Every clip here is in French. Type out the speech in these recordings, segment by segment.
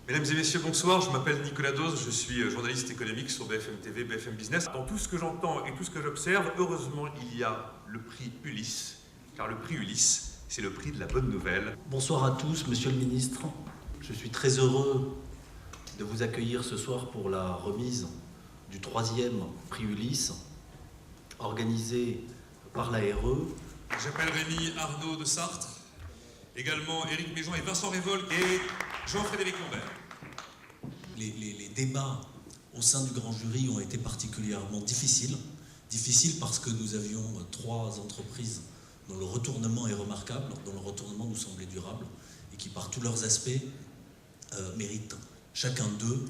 Mesdames et messieurs, bonsoir. Je m'appelle Nicolas Dose, je suis journaliste économique sur BFM TV, BFM Business. Dans tout ce que j'entends et tout ce que j'observe, heureusement, il y a le prix Ulysse, car le prix Ulysse, c'est le prix de la bonne nouvelle. Bonsoir à tous, monsieur le ministre. Je suis très heureux de vous accueillir ce soir pour la remise du 3e prix Ulysse, organisé par la RE. J'appelle Rémi Arnaud de Sartre, également Éric Méjean et Vincent Révolte et Jean-Frédéric Lambert. Les débats au sein du grand jury ont été particulièrement difficiles. Difficiles parce que nous avions 3 entreprises dont le retournement est remarquable, dont le retournement nous semblait durable et qui, par tous leurs aspects, méritent chacun d'eux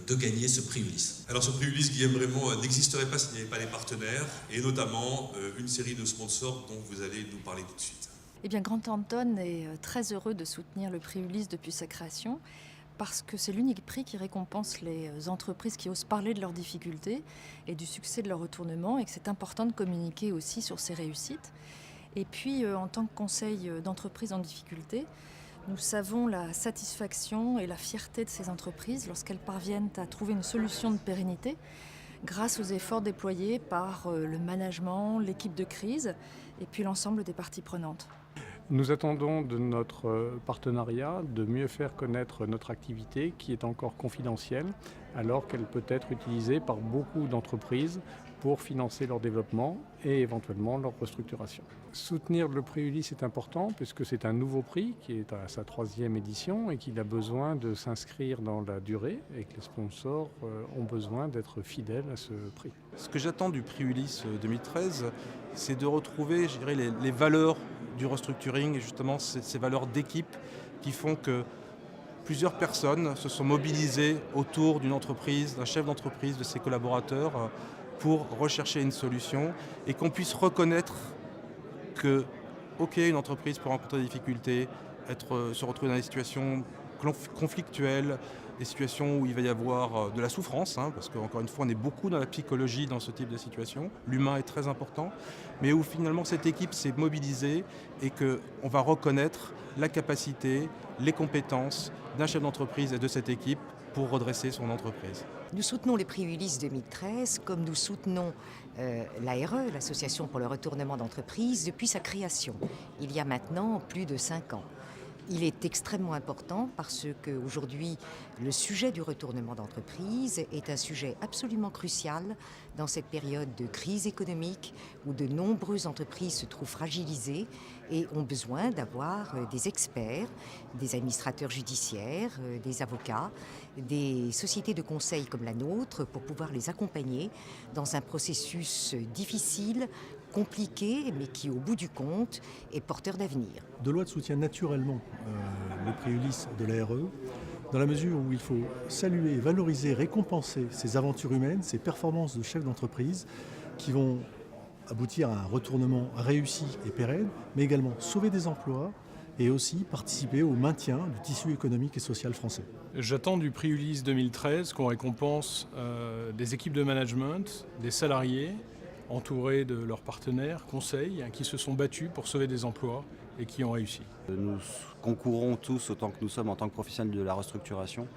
de gagner ce prix Ulysse. Alors ce prix Ulysse, Guillaume Raymond, n'existerait pas s'il n'y avait pas les partenaires et notamment une série de sponsors dont vous allez nous parler tout de suite. Eh bien, Grant Thornton est très heureux de soutenir le prix Ulysse depuis sa création parce que c'est l'unique prix qui récompense les entreprises qui osent parler de leurs difficultés et du succès de leur retournement et que c'est important de communiquer aussi sur ces réussites. Et puis, en tant que conseil d'entreprise en difficulté, nous savons la satisfaction et la fierté de ces entreprises lorsqu'elles parviennent à trouver une solution de pérennité grâce aux efforts déployés par le management, l'équipe de crise et puis l'ensemble des parties prenantes. Nous attendons de notre partenariat de mieux faire connaître notre activité qui est encore confidentielle alors qu'elle peut être utilisée par beaucoup d'entreprises pour financer leur développement et éventuellement leur restructuration. Soutenir le prix Ulysse est important puisque c'est un nouveau prix qui est à sa 3e édition et qu'il a besoin de s'inscrire dans la durée et que les sponsors ont besoin d'être fidèles à ce prix. Ce que j'attends du prix Ulysse 2013, c'est de retrouver, je dirais, les valeurs du restructuring et justement ces valeurs d'équipe qui font que plusieurs personnes se sont mobilisées autour d'une entreprise, d'un chef d'entreprise, de ses collaborateurs pour rechercher une solution et qu'on puisse reconnaître que, ok, une entreprise peut rencontrer des difficultés, se retrouver dans des situations conflictuelles, des situations où il va y avoir de la souffrance, parce qu'encore une fois, on est beaucoup dans la psychologie dans ce type de situation. L'humain est très important, mais où finalement cette équipe s'est mobilisée et qu'on va reconnaître la capacité, les compétences d'un chef d'entreprise et de cette équipe pour redresser son entreprise. Nous soutenons le prix Ulysse 2013 comme nous soutenons l'ARE, l'Association pour le retournement d'entreprise, depuis sa création, il y a maintenant plus de 5 ans. Il est extrêmement important parce qu'aujourd'hui, le sujet du retournement d'entreprise est un sujet absolument crucial dans cette période de crise économique où de nombreuses entreprises se trouvent fragilisées et ont besoin d'avoir des experts, des administrateurs judiciaires, des avocats, des sociétés de conseil comme la nôtre pour pouvoir les accompagner dans un processus difficile, compliqué, mais qui, au bout du compte, est porteur d'avenir. Deloitte soutient naturellement le prix Ulysse de la RE, dans la mesure où il faut saluer, valoriser, récompenser ces aventures humaines, ces performances de chefs d'entreprise qui vont aboutir à un retournement réussi et pérenne, mais également sauver des emplois et aussi participer au maintien du tissu économique et social français. J'attends du prix Ulysse 2013 qu'on récompense des équipes de management, des salariés, entourés de leurs partenaires, conseils, qui se sont battus pour sauver des emplois et qui ont réussi. Nous concourons tous, autant que nous sommes en tant que professionnels de la restructuration,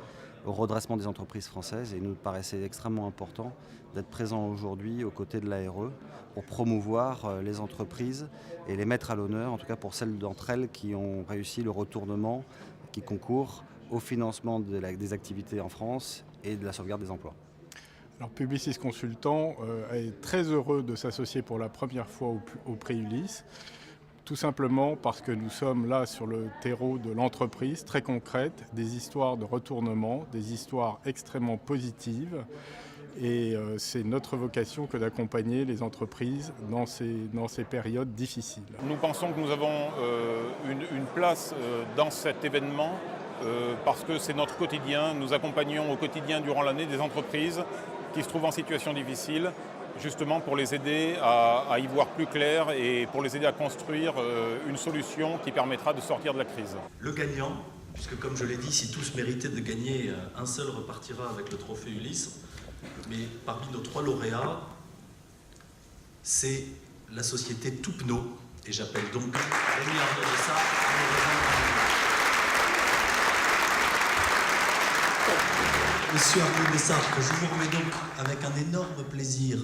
au redressement des entreprises françaises et il nous paraissait extrêmement important d'être présents aujourd'hui aux côtés de l'ARE pour promouvoir les entreprises et les mettre à l'honneur, en tout cas pour celles d'entre elles qui ont réussi le retournement, qui concourent au financement des activités en France et de la sauvegarde des emplois. Alors Publicis Consultant est très heureux de s'associer pour la première fois au prix Ulysse, tout simplement parce que nous sommes là sur le terreau de l'entreprise, très concrète, des histoires de retournement, des histoires extrêmement positives. Et c'est notre vocation que d'accompagner les entreprises dans ces périodes difficiles. Nous pensons que nous avons une place dans cet événement parce que c'est notre quotidien. Nous accompagnons au quotidien durant l'année des entreprises qui se trouvent en situation difficile, justement pour les aider à y voir plus clair et pour les aider à construire une solution qui permettra de sortir de la crise. Le gagnant, puisque comme je l'ai dit, si tous méritaient de gagner, un seul repartira avec le trophée Ulysse, mais parmi nos 3 lauréats, c'est la société Toupneau, et j'appelle donc Rémi Arnaud de Sartre à nous rejoindre. Monsieur Arnaud de Sartre, je vous remets donc avec un énorme plaisir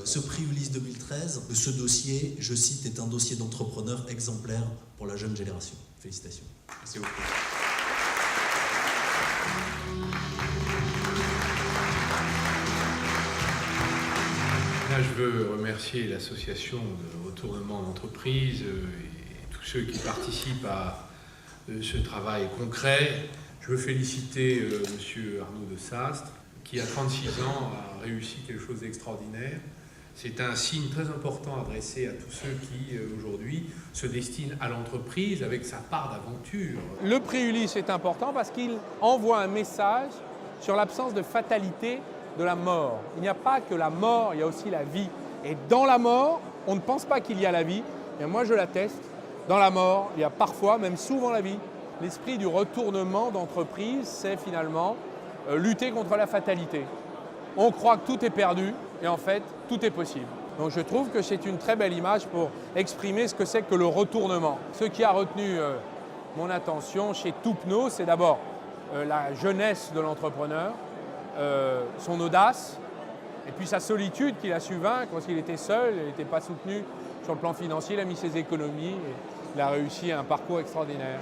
ce prix Ulysse 2013. Ce dossier, je cite, est un dossier d'entrepreneur exemplaire pour la jeune génération. Félicitations. Merci beaucoup. Là, je veux remercier l'association de retournement d'entreprise et tous ceux qui participent à ce travail concret. Je veux féliciter M. Arnaud de Sastre, qui à 36 ans a réussi quelque chose d'extraordinaire. C'est un signe très important adressé à tous ceux qui, aujourd'hui, se destinent à l'entreprise avec sa part d'aventure. Le prix Ulysse est important parce qu'il envoie un message sur l'absence de fatalité de la mort. Il n'y a pas que la mort, il y a aussi la vie. Et dans la mort, on ne pense pas qu'il y a la vie. Et moi, je l'atteste. Dans la mort, il y a parfois, même souvent la vie. L'esprit du retournement d'entreprise, c'est finalement lutter contre la fatalité. On croit que tout est perdu et en fait, tout est possible. Donc je trouve que c'est une très belle image pour exprimer ce que c'est que le retournement. Ce qui a retenu mon attention chez Toupneau, c'est d'abord la jeunesse de l'entrepreneur, son audace, et puis sa solitude qu'il a su vaincre parce qu'il était seul, il n'était pas soutenu sur le plan financier, il a mis ses économies et il a réussi un parcours extraordinaire.